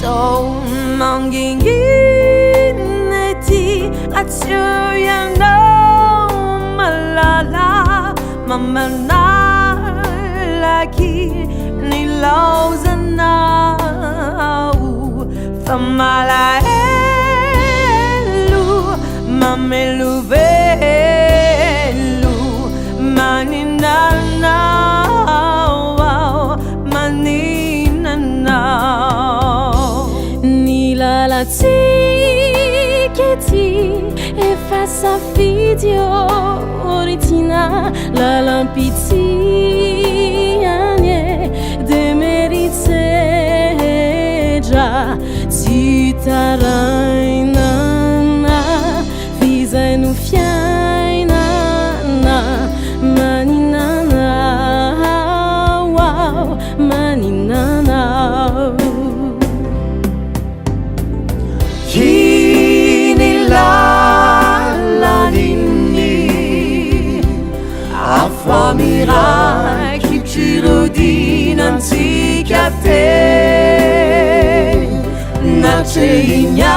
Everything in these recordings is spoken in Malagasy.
So mangingineti at yang no malala mamana lagi ni lauzana famala elu mamelu velu maninana maninana ni la tiketi e face a video oritina la lampiti anie demerite già Titarainana Vizenu fiainana Maninana Wow Maninana Kini la nini Afamira Kicirodi nanticate Naceina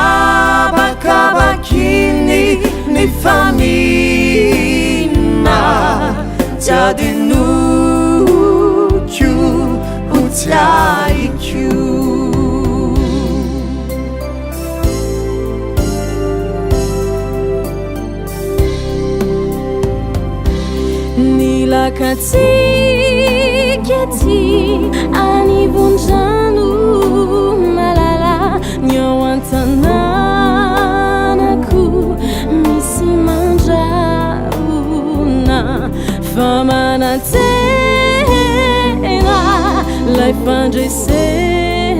bakabakini ni famina Jadi nuju utaiku Nila katiketi ani bunjanu Nyoantananaku misi manjauna famana tena life anjesena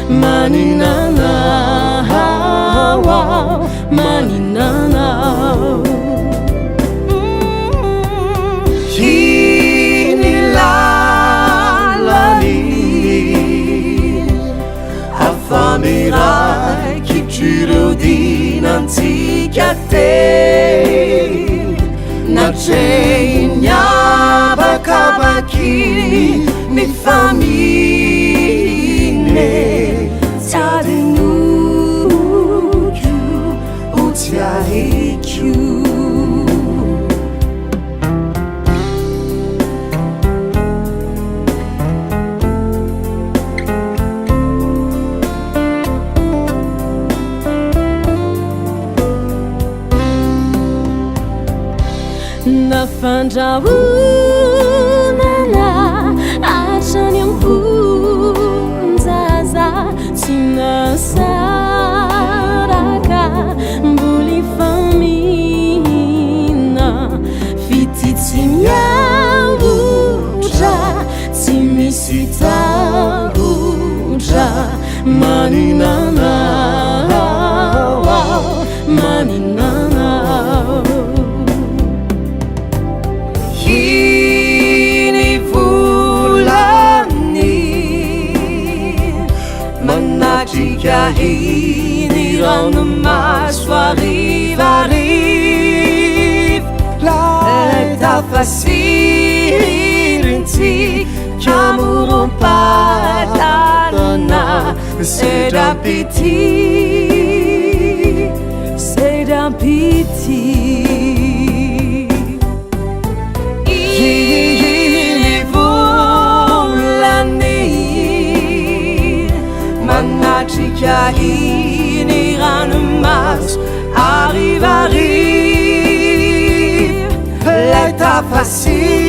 maninana wow maninana Famira Kicirodi nanticate Naceina bakabakini ni famine Jadi nuju utaiku Nafandraunana achany ampunzaza tinasaraka mboly famina fity tsy miavotra tsy misy tahotra maninana maninana Kini volani Manajika hini rano maso arrive Leta facility Kamuron patana C'est d'un piti Manachikahini ranumas arrive L'état facile